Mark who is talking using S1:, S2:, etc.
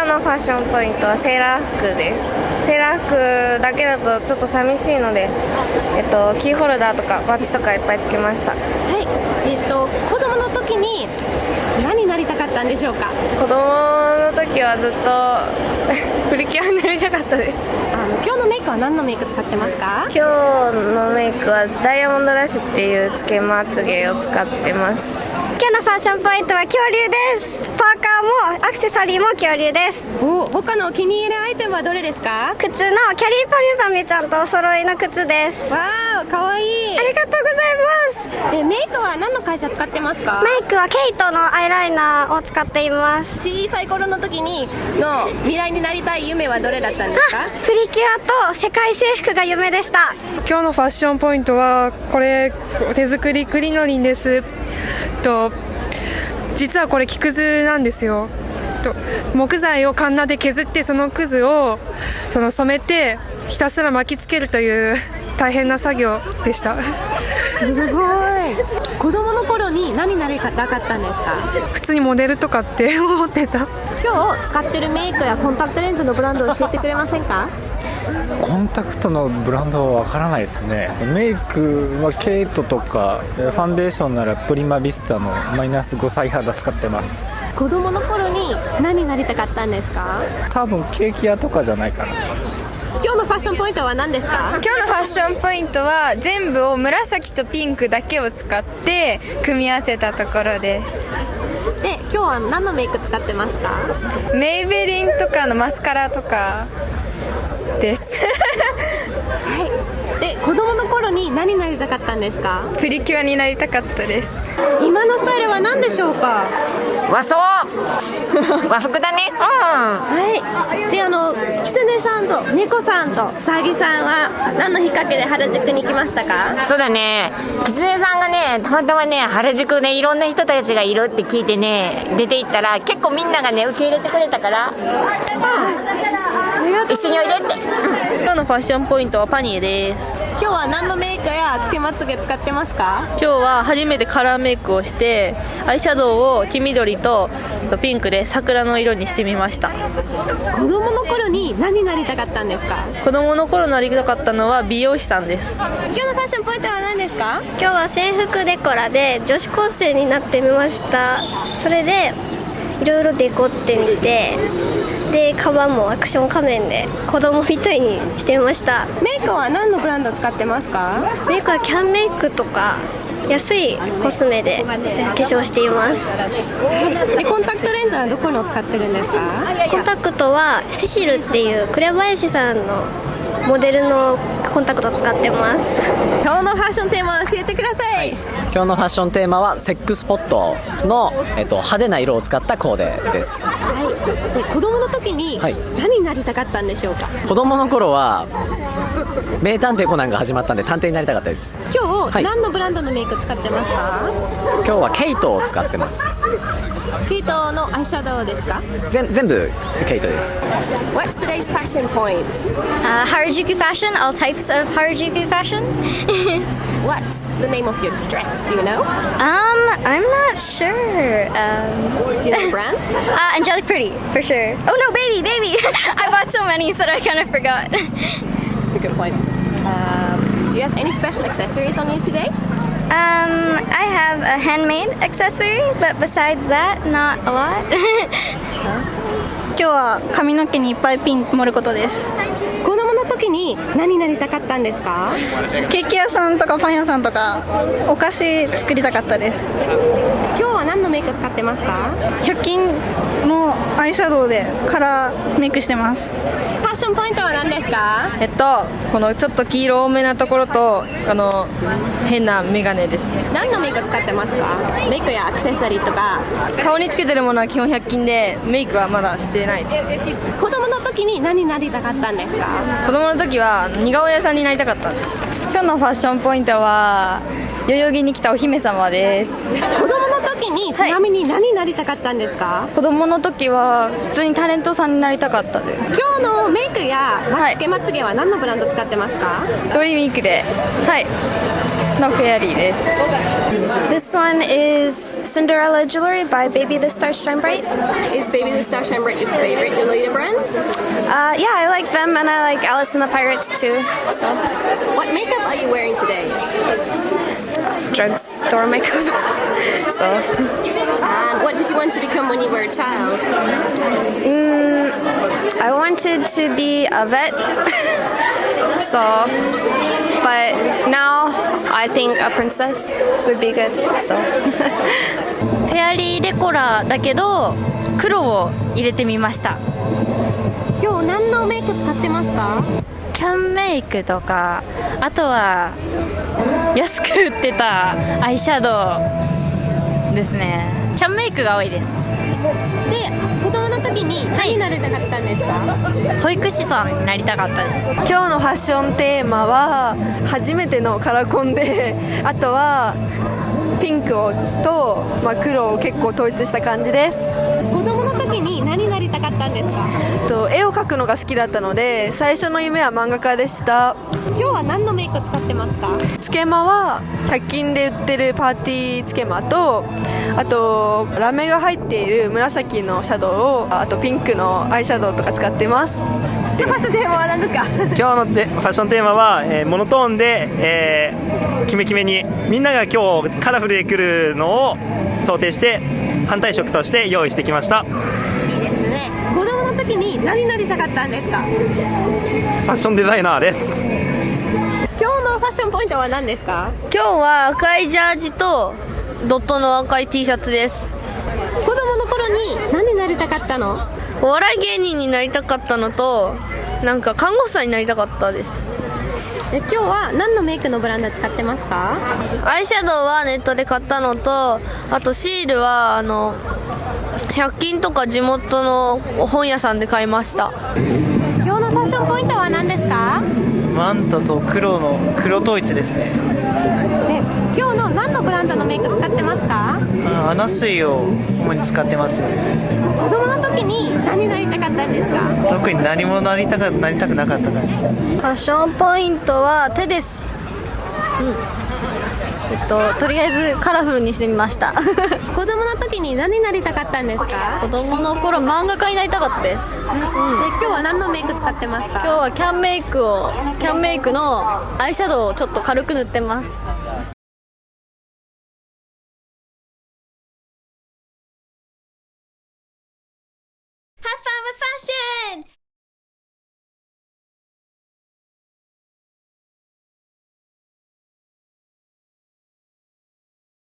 S1: のファッションポイントはセーラー服です。セーラー服だけだとちょっと寂しいので、キーホルダーとかバッジとかいっぱいつけました。
S2: はい。子供の時に何になりたかったんでしょうか？
S1: 子供の時はずっとプリキュアになりたかったです。
S2: 今日のメイクは何のメイク使ってますか？
S1: 今日のメイクはダイヤモンドラッシュっていうつけまつげを使ってます。
S3: 今日のファッションポイントは恐竜です。パーカーもアクセサリーも恐竜です。
S2: 他のお気に入りアイテムはどれですか？
S3: 靴のキャリーパミュパミュちゃんとお揃いの靴です。
S2: わー、かわいい。
S3: ありがとうございます。
S2: メイクは何の会社使ってますか？
S3: メイクはケイトのアイライナーを使っています。
S2: 小さい頃の時の未来になりたい夢はどれだったんですか？
S3: プリキュアと世界征服が夢でした。
S4: 今日のファッションポイントはこれ手作りクリノリンです。実はこれ木くずなんですよ。木材をカンナで削ってそのくずを染めてひたすら巻きつけるという大変な作業でした。
S2: すごい。子供の頃に何になりたかったんですか？
S4: 普通にモデルとかって思ってた。
S2: 今日使ってるメイクやコンタクトレンズのブランドを教えてくれませんか？
S5: コンタクトのブランドはわからないですね。メイクはケイトとか、ファンデーションならプリマビスタのマイナス5歳肌使ってます。
S2: 子供の頃に何になりたかったんですか？
S5: 多分ケーキ屋とかじゃないかな。
S2: 今日のファッションポイントは何ですか？
S1: 今日のファッションポイントは全部を紫とピンクだけを使って組み合わせたところです。
S2: で、今日は何のメイク使ってますか？
S1: メイベリンとかのマスカラとかです
S2: はい。で、子供の頃に何になりたかったんですか？
S1: プリキュアになりたかったです。
S2: 今のスタイルは何でしょうか？
S6: 和装和服だね。
S2: はい。で、キツネさんと猫さんとサギさんは何のきっかけで原宿に来ましたか？
S6: そうだね、キツネさんがね、たまたまね、原宿でいろんな人たちがいるって聞いてね、出て行ったら結構みんながね、受け入れてくれたから、一緒においでって。
S7: 今日のファッションポイントはパニエです。
S2: 今日は何のメイクやつけまつげ使ってますか？
S7: 今日は初めてカラーメイクをしてアイシャドウを黄緑とピンクで桜の色にしてみました。
S2: 子供の頃に何になりたかったんですか？
S7: 子供の頃なりたかったのは美容師さんです。
S2: 今日のファッションポイントは何ですか？
S3: 今日は制服デコラで女子高生になってみました。それでいろいろデコってみて、でカバンもアクション仮面で子供みたいにしてみました。
S2: メイクは何のブランド使ってますか？
S3: メイクはキャンメイクとか安いコスメで化粧しています。
S2: で、コンタクトレンズはどこのを使ってるんですか？
S3: コンタクトはセシルっていう紅林さんのモデルのコンタクトを使ってます。
S2: 今日のファッションテーマを教えてください。
S8: 今日のファッションテーマはセックスポットの、派手な色を使ったコーデです。
S2: はい。で、子供の時に何になりたかったんでしょうか？
S8: 子供の頃は名探偵コナンが始まったんで探偵になりたかったです。
S2: 今日、何のブランドのメイク使ってますか？
S8: 今日はケイトを使ってます。
S2: ケイトのアイシャドウですか？
S8: 全部ケイトです。
S2: What's today's fashion point?
S9: Harajuku fashion, all types of Harajuku fashion.
S2: What's the name of your dress? Do you know?
S9: I'm not sure.
S2: Do you know the brand?
S9: Angelic Pretty, for sure. Oh no, baby! I bought so many so that I kind of forgot.
S2: That's a good point. Do you have any special accessories on you today?
S9: I have a handmade accessory, but besides that, not a lot.
S10: 今日は髪の毛にいっぱいピン盛ることです。
S2: 子供の時に何になりたかったんですか？
S10: ケーキ屋さんとかパン屋さんとかお菓子作りたかったです。
S2: 今日は何のメイク使ってますか
S10: ？100均のアイシャドウでカラーメイクしてます。
S2: ファッションポイントは何ですか？
S7: このちょっと黄色多めなところと変なメガネですね。
S2: 何のメイク使ってますか？メイクやアクセサリーとか。
S7: 顔につけてるものは基本100均でメイクはまだしてないです。
S2: 子供の時に何になりたかったんですか？
S7: 子供の時は似顔絵屋さんになりたかったんです。
S1: 今日のファッションポイントは代々木に来たお姫様です。
S2: 子供の時にちなみに何になりたかったんですか？
S1: 子供の時は普通にタレントさんになりたかったです。
S2: 今日のメイクやつけまつげは何のブランド使ってますか？
S1: ドリーミークで。はい。のフェアリーです。
S2: This one is Cinderella Jewelry by Baby the Star Shine Bright.
S11: Is Baby the Star Shine Bright your favorite Lolita brand?
S2: Yeah, I like them and I like Alice and the Pirates too. So,
S11: What makeup are you wearing today?
S2: drugstore makeup. So,
S11: And what did you want to become when you were a child?
S2: I wanted to be a vet. So, but now I think a princess would be good. So,
S9: フェアリーデコラだけど黒を入れてみました。
S11: 今日何のメイク使ってますか？
S9: キャンメイクとか、あとは安く売ってたアイシャドウですね。キャンメイクが多いです。
S11: で、子供の時に何になりたかったんですか？
S9: 保育士さんになりたかったです。
S12: 今日のファッションテーマは初めてのカラコンで、あとはピンクと、黒を結構統一した感じです。
S11: 子供の時に何になりたかったんですか？
S12: 絵を描くのが好きだったので、最初の夢は漫画家でした。
S11: 今日は何のメイク使ってますか？
S12: つけまは100均で売ってるパーティーつけまと、あとラメが入っている紫のシャドウを、あとピンクのアイシャドウとか使ってます。
S11: ファッションテーマは何ですか？
S13: 今日のファッションテーマは、モノトーンで、キメキメに、みんなが今日カラフルで来るのを想定して反対色として用意してきました。
S11: いいですね。子供の時に何になりたかったんですか？
S13: ファッションデザイナーです。
S11: 今日のファッションポイントは何ですか？
S1: 今日は赤いジャージとドットの赤い T シャツです。
S11: 子供の頃に何になりたかったの？
S1: お笑い芸人になりたかったのと、なんか看護師さんになりたかったです。
S11: 今日は何のメイクのブランド使ってますか？
S1: アイシャドウはネットで買ったのと、あとシールは100均とか地元の本屋さんで買いました。
S11: 今日のファッションポイントは何ですか？
S14: マントと黒統一ですね。
S11: で、今日の何のブランドのメイク使ってますか？
S14: アナスイを主に使ってます。
S11: 子供の時に何になりたかったんですか？
S14: 特に何もなりたくなかった感じ。
S10: ファッションポイントは手です。とりあえずカラフルにしてみました
S11: 子供の時に何になりたかったんですか？
S10: 子供の頃漫画家になりたかったです。
S11: で、今日は何のメイク使ってますか？
S10: 今日はキャンメイクのアイシャドウをちょっと軽く塗ってます。